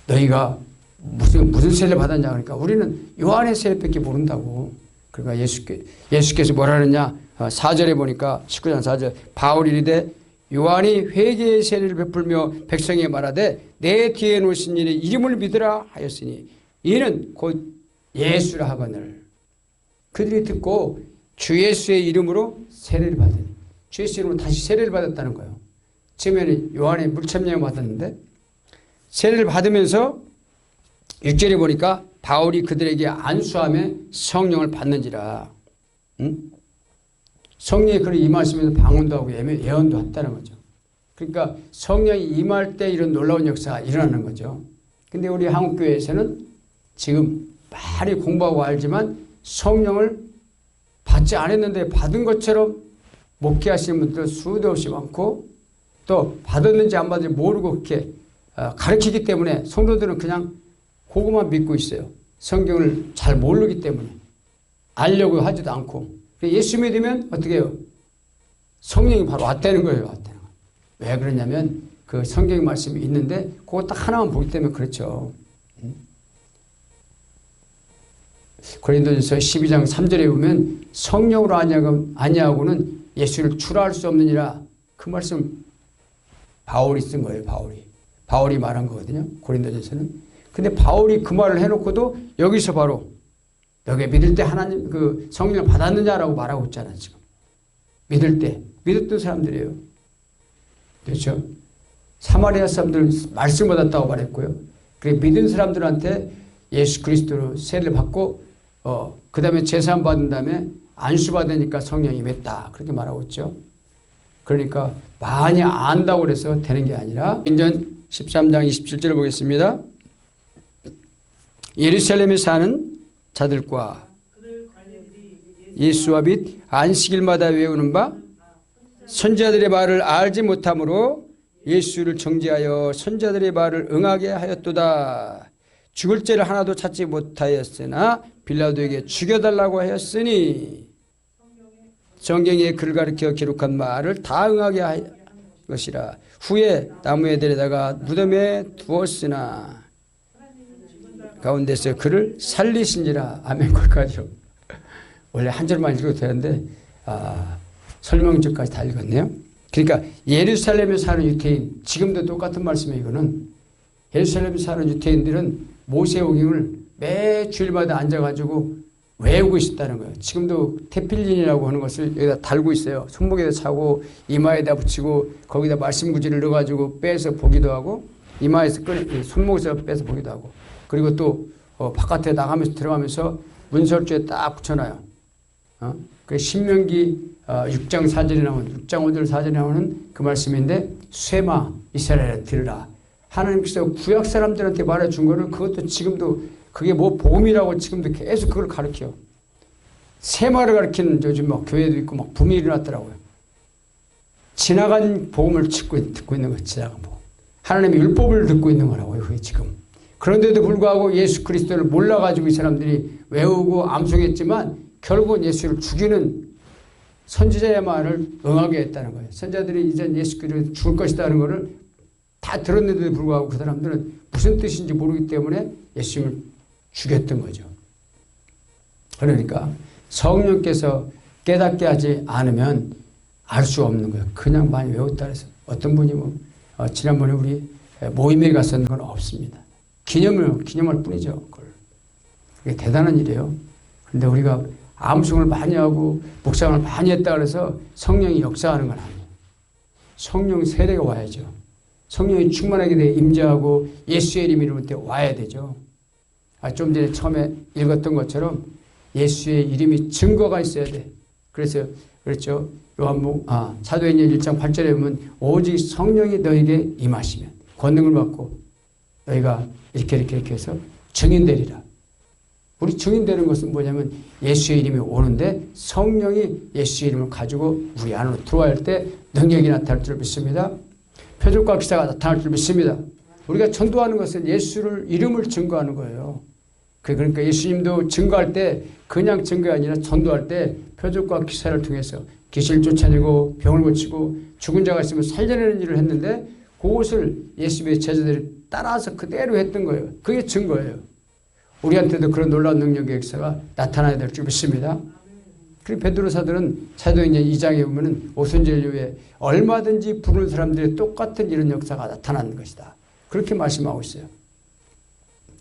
너희가 무슨 세례를 받았냐 그러니까 우리는 요한의 세례밖에 모른다고. 그러니까 예수께서 뭐라 그러냐 4절에 보니까 19장 4절 바울이 이르되 요한이 회개의 세례를 베풀며 백성에게 말하되 내 뒤에 놓으신 이의 이름을 믿으라 하였으니 이는 곧 예수라 하거늘. 그들이 듣고 주 예수의 이름으로 세례를 받으니 주 예수의 이름으로 다시 세례를 받았다는 거예요. 처음에는 요한의 물참량을 받았는데 세례를 받으면서 6절에 보니까 바울이 그들에게 안수하며 성령을 받는지라. 성령이 그를 임하시면서 방언도 하고 예언도 했다는 거죠. 그러니까 성령이 임할 때 이런 놀라운 역사가 일어나는 거죠. 근데 우리 한국교회에서는 지금 많이 공부하고 알지만 성령을 받지 않았는데 받은 것처럼 목회하시는 분들 수도 없이 많고 또 받았는지 안 받았는지 모르고 그렇게 가르치기 때문에 성도들은 그냥 그것만 믿고 있어요. 성경을 잘 모르기 때문에 알려고 하지도 않고 예수 믿으면 어떻게 해요? 성령이 바로 왔다는 거예요. 왔다는 거예요. 왜 그러냐면 그 성경 말씀이 있는데 그거 딱 하나만 보기 때문에 그렇죠. 고린도전서 12장 3절에 보면 성령으로 아니하고는 예수를 출하할 수 없느니라. 그 말씀 바울이 쓴 거예요. 바울이 말한 거거든요. 고린도전서는. 근데 바울이 그 말을 해놓고도 여기서 바로 너게 믿을 때 하나님 그 성령을 받았느냐라고 말하고 있잖아 지금. 믿을 때 믿었던 사람들이에요. 그렇죠? 사마리아 사람들은 말씀 받았다고 말했고요. 그래 믿은 사람들한테 예수 그리스도로 세례를 받고 그 다음에 제사 받은 다음에 안수 받으니까 성령이 임했다 그렇게 말하고 있죠. 그러니까 많이 안다고 그래서 되는 게 아니라 인전 13장 27절을 보겠습니다. 예루살렘에 사는 자들과 예수와 및 안식일마다 외우는 바 선지자들의 말을 알지 못함으로 예수를 정죄하여 선지자들의 말을 응하게 하였도다. 죽을 죄를 하나도 찾지 못하였으나 빌라도에게 죽여달라고 하였으니 성경에 그를 가리켜 기록한 말을 다 응하게 할 것이라. 후에 나무에 데려다가 무덤에 두었으나 가운데서 그를 살리신지라. 아멘. 거기까지요. 원래 한 절만 읽어도 되는데 설명절까지 다 읽었네요. 그러니까 예루살렘에 사는 유태인, 지금도 똑같은 말씀이에요. 이거는 예루살렘에 사는 유태인들은 모세오경을 매 주일마다 앉아가지고 외우고 있었다는 거예요. 지금도 테필린이라고 하는 것을 여기다 달고 있어요. 손목에다 차고 이마에다 붙이고 거기다 말씀 구절을 넣어가지고 빼서 보기도 하고 이마에서 손목에서 빼서 보기도 하고 그리고 또 바깥에 나가면서 들어가면서 문설주에 딱 붙여놔요. 그 신명기 6장 4절에 나오는 6장 5절 4절에 나오는 그 말씀인데 쇠마 이스라엘에 들으라. 하나님께서 구약 사람들한테 말해준 거를 그것도 지금도 그게 뭐 복음이라고 지금도 계속 그걸 가르쳐. 쇠마를 가르치는 요즘 막 교회도 있고 막 붐이 일어났더라고요. 지나간 복음을 듣고 있는 거 지나간 복음. 하나님의 율법을 듣고 있는 거라고요. 그게 지금. 그런데도 불구하고 예수 그리스도를 몰라가지고 이 사람들이 외우고 암송했지만 결국은 예수를 죽이는 선지자의 말을 응하게 했다는 거예요. 선지자들이 이제 예수 그리스도 죽을 것이라는 것을 다 들었는데도 불구하고 그 사람들은 무슨 뜻인지 모르기 때문에 예수님을 죽였던 거죠. 그러니까 성령께서 깨닫게 하지 않으면 알 수 없는 거예요. 그냥 많이 외웠다 해서 어떤 분이 지난번에 우리 모임에 갔었는 건 없습니다. 기념할 뿐이죠. 그게 대단한 일이에요. 그런데 우리가 암송을 많이 하고 묵상을 많이 했다 그래서 성령이 역사하는 건 아니에요. 성령 세례가 와야죠. 성령이 충만하게 돼 임재하고 예수의 이름으로 때 와야 되죠. 좀 전에 처음에 읽었던 것처럼 예수의 이름이 증거가 있어야 돼. 그래서 그렇죠. 사도행전 1장 8절에 보면 오직 성령이 너에게 임하시면 권능을 받고 너희가 이렇게 해서 증인되리라. 우리 증인되는 것은 뭐냐면 예수의 이름이 오는데 성령이 예수의 이름을 가지고 우리 안으로 들어갈 때 능력이 나타날 줄 믿습니다. 표적과 기사가 나타날 줄 믿습니다. 우리가 전도하는 것은 예수를 이름을 증거하는 거예요. 그러니까 예수님도 증거할 때 그냥 증거가 아니라 전도할 때 표적과 기사를 통해서 귀신을 쫓아내고 병을 고치고 죽은 자가 있으면 살려내는 일을 했는데 그것을 예수님의 제자들이 따라서 그대로 했던 거예요. 그게 증거예요. 우리한테도 그런 놀라운 능력의 역사가 나타나야 될 줄 믿습니다. 그리고 베드로 사도는 사도행전 2장에 보면은 오순절교에 얼마든지 부르는 사람들의 똑같은 이런 역사가 나타나는 것이다. 그렇게 말씀하고 있어요.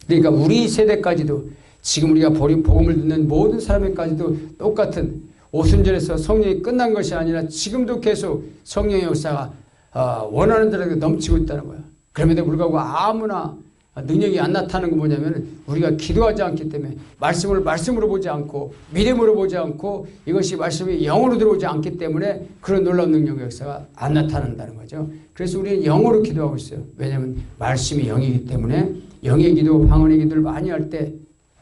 그러니까 우리 세대까지도 지금 우리가 복음을 듣는 모든 사람에까지도 똑같은 오순절에서 성령이 끝난 것이 아니라 지금도 계속 성령의 역사가 원하는 대로 넘치고 있다는 거예요. 그럼에도 불구하고 아무나 능력이 안 나타나는 건 뭐냐면 우리가 기도하지 않기 때문에 말씀을 말씀으로 보지 않고 믿음으로 보지 않고 이것이 말씀이 영으로 들어오지 않기 때문에 그런 놀라운 능력의 역사가 안 나타난다는 거죠. 그래서 우리는 영으로 기도하고 있어요. 왜냐하면 말씀이 영이기 때문에 영의 기도, 방언의 기도를 많이 할 때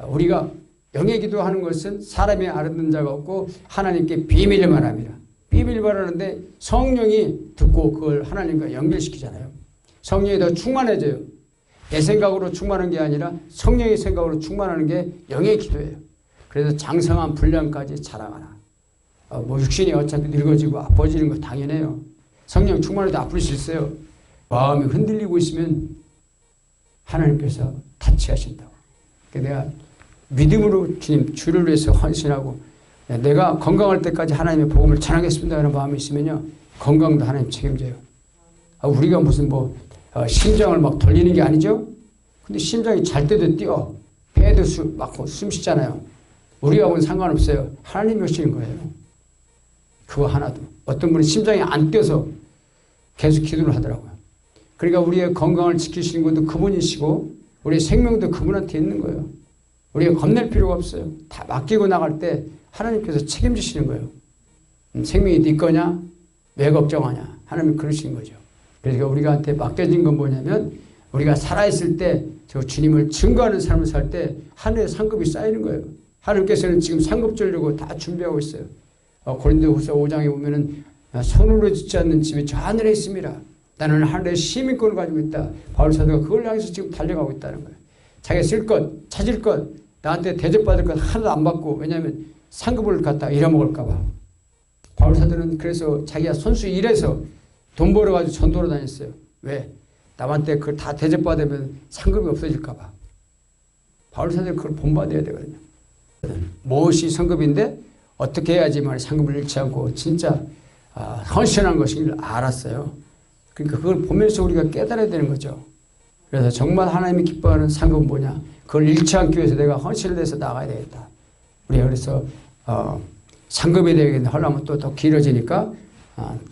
우리가 영의 기도하는 것은 사람이 알아듣는 자가 없고 하나님께 비밀을 말합니다. 비밀을 말하는데 성령이 듣고 그걸 하나님과 연결시키잖아요. 성령이 더 충만해져요. 내 생각으로 충만한 게 아니라 성령의 생각으로 충만하는 게 영의 기도예요. 그래서 장성한 분량까지 자라가라. 육신이 어차피 늙어지고 아파지는 거 당연해요. 성령 충만해도 아플 수 있어요. 마음이 흔들리고 있으면 하나님께서 타치하신다고. 내가 믿음으로 주님 주를 위해서 헌신하고 내가 건강할 때까지 하나님의 복음을 전하겠습니다 하는 마음이 있으면요. 건강도 하나님 책임져요. 우리가 무슨 심장을 막 돌리는 게 아니죠. 근데 심장이 잘 때도 뛰어. 배도 막고 숨 쉬잖아요. 우리하고는 상관없어요. 하나님이 하시는 거예요. 그거 하나도. 어떤 분은 심장이 안 뛰어서 계속 기도를 하더라고요. 그러니까 우리의 건강을 지키시는 것도 그분이시고 우리의 생명도 그분한테 있는 거예요. 우리가 겁낼 필요가 없어요. 다 맡기고 나갈 때 하나님께서 책임지시는 거예요. 생명이 네 거냐? 왜 걱정하냐? 하나님 그러시는 거죠. 그러니까 우리한테 맡겨진 건 뭐냐면 우리가 살아있을 때 저 주님을 증거하는 삶을 살 때 하늘에 상급이 쌓이는 거예요. 하나님께서는 지금 상급 주려고 다 준비하고 있어요. 고린도후서 5장에 보면은 손으로 짓지 않는 집이 저 하늘에 있습니다. 나는 하늘에 시민권을 가지고 있다. 바울 사도가 그걸 향해서 지금 달려가고 있다는 거예요. 자기가 쓸 것, 찾을 것, 나한테 대접받을 것 하나도 안 받고 왜냐하면 상급을 갖다 잃어먹을까 봐. 바울 사도는 그래서 자기가 손수 일해서 돈 벌어가지고 전도로 다녔어요. 왜? 남한테 그걸 다 대접받으면 상급이 없어질까 봐. 바울 사도는 그걸 본받아야 되거든요. 무엇이 상급인데 어떻게 해야지만 상급을 잃지 않고 진짜 헌신한 것인 걸 알았어요. 그러니까 그걸 보면서 우리가 깨달아야 되는 거죠. 그래서 정말 하나님이 기뻐하는 상급은 뭐냐? 그걸 잃지 않기 위해서 내가 헌신을 해서 나가야 되겠다. 우리가 그래서 상급에 대해 하려면 또 더 길어지니까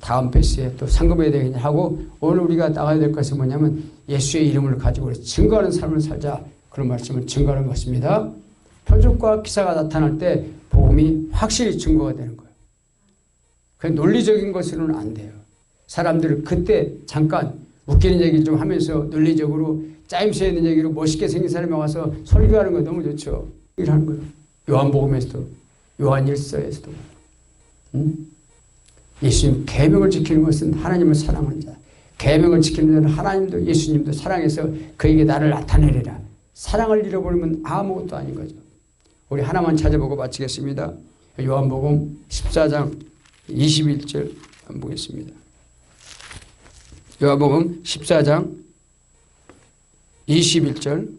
다음 페이지에 또 상급에 대해 하고 오늘 우리가 나가야 될 것이 뭐냐면 예수의 이름을 가지고 증거하는 삶을 살자. 그런 말씀을 증거하는 것입니다. 표적과 기사가 나타날 때 복음이 확실히 증거가 되는 거예요. 그 논리적인 것으로는 안 돼요. 사람들은 그때 잠깐 웃기는 얘기를 좀 하면서 논리적으로 짜임새 있는 얘기로 멋있게 생긴 사람이 와서 설교하는 거 너무 좋죠. 이런 거예요. 요한복음에서도 요한 1서에서도 예수님 계명을 지키는 것은 하나님을 사랑하는 자. 계명을 지키는 자는 하나님도 예수님도 사랑해서 그에게 나를 나타내리라. 사랑을 잃어버리면 아무것도 아닌 거죠. 우리 하나만 찾아보고 마치겠습니다. 요한복음 14장 21절 한번 보겠습니다. 요한복음 14장 21절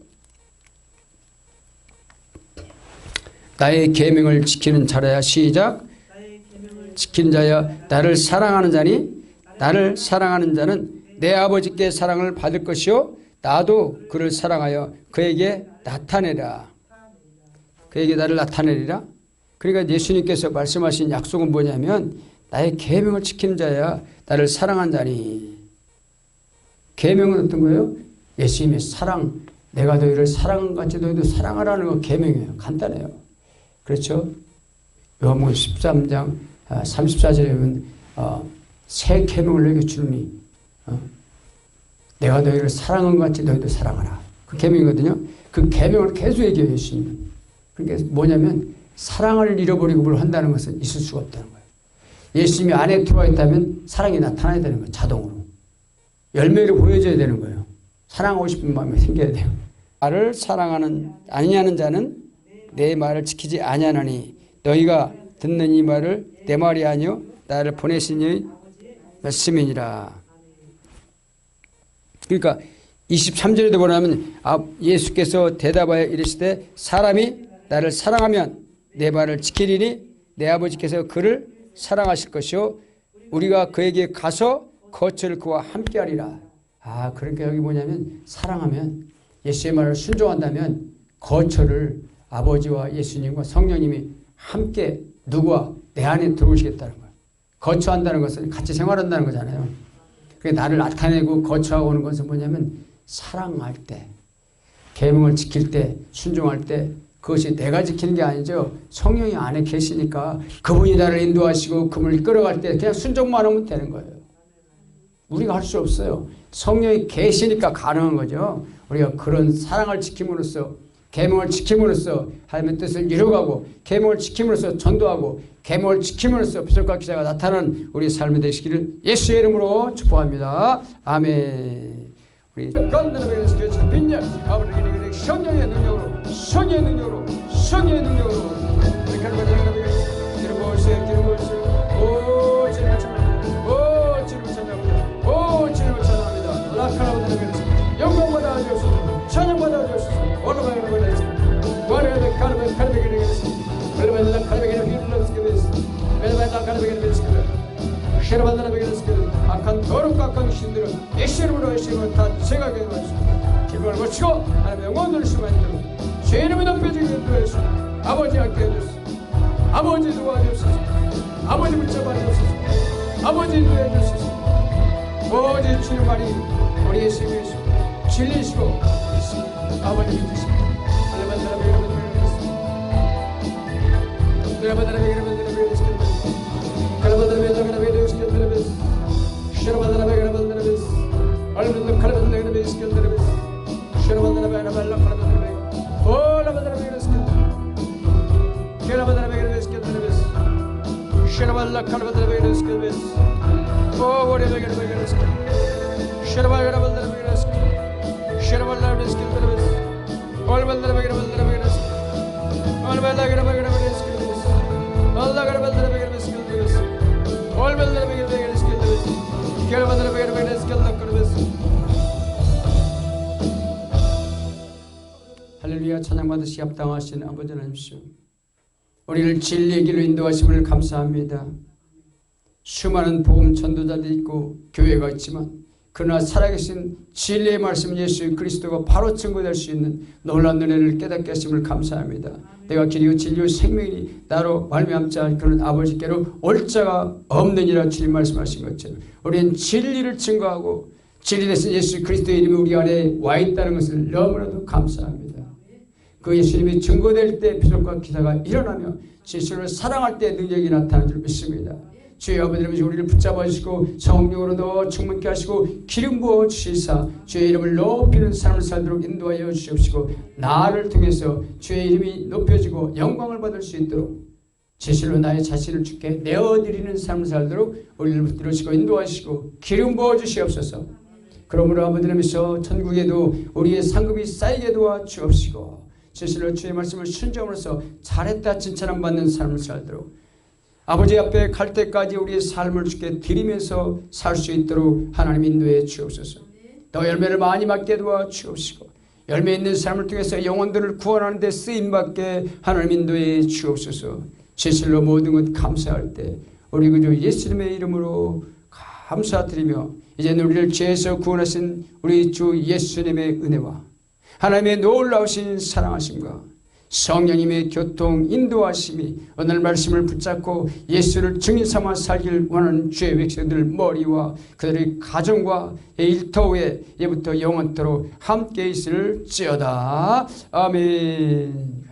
나의 계명을 지키는 자라야 시작 지키는 자야 나를 사랑하는 자니 나를 사랑하는 자는 내 아버지께 사랑을 받을 것이요 나도 그를 사랑하여 그에게 나타내라. 그에게 나를 나타내리라. 그러니까 예수님께서 말씀하신 약속은 뭐냐면 나의 계명을 지키는 자야 나를 사랑한 자니. 계명은 어떤 거예요? 예수님의 사랑. 내가 너희를 사랑한 같이 너희도 사랑하라는 거 계명이에요. 간단해요. 그렇죠? 요한복음 13장 34절에 보면 새 계명을 너희에게 주노니 내가 너희를 사랑한 것 같이 너희도 사랑하라. 그 계명이거든요. 그 계명을 계속 얘기해요. 예수님은. 그러니까 뭐냐면 사랑을 잃어버리고 뭘 한다는 것은 있을 수가 없다는 거예요. 예수님이 안에 들어와 있다면 사랑이 나타나야 되는 거예요. 자동으로. 열매를 보여줘야 되는 거예요. 사랑하고 싶은 마음이 생겨야 돼요. 나를 사랑하는 아니냐는 자는 내 말을 지키지 아니하나니 너희가 듣는 이 말을 내 말이 아니요 나를 보내신 이의 말씀이니라. 그러니까 23절에도 보면 예수께서 대답하여 이르시되 사람이 나를 사랑하면 내 말을 지키리니 내 아버지께서 그를 사랑하실 것이요 우리가 그에게 가서 거처를 그와 함께하리라. 그러니까 여기 뭐냐면 사랑하면 예수의 말을 순종한다면 거처를 아버지와 예수님과 성령님이 함께 누구와 내 안에 들어오시겠다는 거예요. 거처한다는 것은 같이 생활한다는 거잖아요. 그러니까 나를 나타내고 거처하고 오는 것은 뭐냐면 사랑할 때, 계명을 지킬 때, 순종할 때 그것이 내가 지키는 게 아니죠. 성령이 안에 계시니까 그분이 나를 인도하시고 그분을 끌어갈 때 그냥 순종만 하면 되는 거예요. 우리가 할 수 없어요. 성령이 계시니까 가능한 거죠. 우리가 그런 사랑을 지킴으로써 계명을 지킴으로써 하나님의 뜻을 이루어가고 계명을 지킴으로써 전도하고 계명을 지킴으로써 비설과 기사가 나타나는 우리 삶이 되시기를 예수의 이름으로 축복합니다. 아멘. 우리 성령의 능력으로 성령의 능력으로 성령의 능력으로 기름 부으세요. 기름 부으세요. 오 주님을 찬양합니다. 오 주님을 찬양합니다. 오 주님을 찬양합니다. 라카라바드를 영광 받아 주옵소서. 찬양 받아 주옵소서. 오늘만 보내주세요. 와르르 카르베 카르베게를 했습니다. 얼마나 카르베게를 휘둘렀습니다. 얼마나 카르베게를 했습니다. 악한 더럽고 악한 신들은 예수님으로 다 제거하게 하시고 기쁨을 거치고 하나님의 영혼을 수만들고 죄 이름이 높여지게 인도하시고 아버지 함께 해주소서. 아버지 도와주소서. 아버지 붙잡아 주소서. 아버지 인도해 주소서. 오직 주님 말이 우리 예수님이시고 진리시고 아버지 믿으시고 하나님 나라의 이름을 드리겠습니다. 여러분 나라의 이름을 드리겠습니다. 할렐루야. 찬양받으시 합당하신 아버지 하나님이시오. 우리를 진리의 길로 인도하심을 감사합니다. 수많은 복음 전도자들이 있고 교회가 있지만 그러나 살아계신 진리의 말씀 예수 그리스도가 바로 증거될 수 있는 놀라운 은혜를 깨닫게 하심을 감사합니다. 내가 길이요 진리요 생명이니 나로 말미암지 않은 그런 아버지께로 올 자가 없느니라 주님 말씀하신 것처럼 우리는 진리를 증거하고 진리 되신 예수 그리스도의 이름이 우리 안에 와 있다는 것을 너무나도 감사합니다. 그 예수님이 증거될 때 비전과 기사가 일어나며 예수를 사랑할 때 능력이 나타나는 줄 믿습니다. 주의 아버지는 우리를 붙잡아 주시고 성령으로 더 충만케 하시고 기름 부어 주시사 주의 이름을 높이는 삶을 살도록 인도하여 주시옵시고 나를 통해서 주의 이름이 높여지고 영광을 받을 수 있도록 진실로 나의 자신을 주께 내어드리는 삶을 살도록 우리를 붙들으시고 인도하시고 기름 부어 주시옵소서. 그러므로 아버지님께서 천국에도 우리의 상급이 쌓이게 도와 주옵시고 진실로 주의 말씀을 순종으로써 잘했다 칭찬을 받는 삶을 살도록 아버지 앞에 갈 때까지 우리의 삶을 주께 드리면서 살 수 있도록 하나님 인도해 주옵소서. 더 열매를 많이 맡게 도와 주옵시고 열매 있는 삶을 통해서 영혼들을 구원하는 데 쓰임받게 하나님 인도해 주옵소서. 진실로 모든 것 감사할 때 우리 그저 예수님의 이름으로 감사드리며 이제는 우리를 죄에서 구원하신 우리 주 예수님의 은혜와 하나님의 놀라우신 사랑하심과 성령님의 교통 인도하심이 오늘 말씀을 붙잡고 예수를 증인 삼아 살길 원하는 주의 백성들 머리와 그들의 가정과 일터에 예부터 영원토록 함께 있을지어다. 아멘.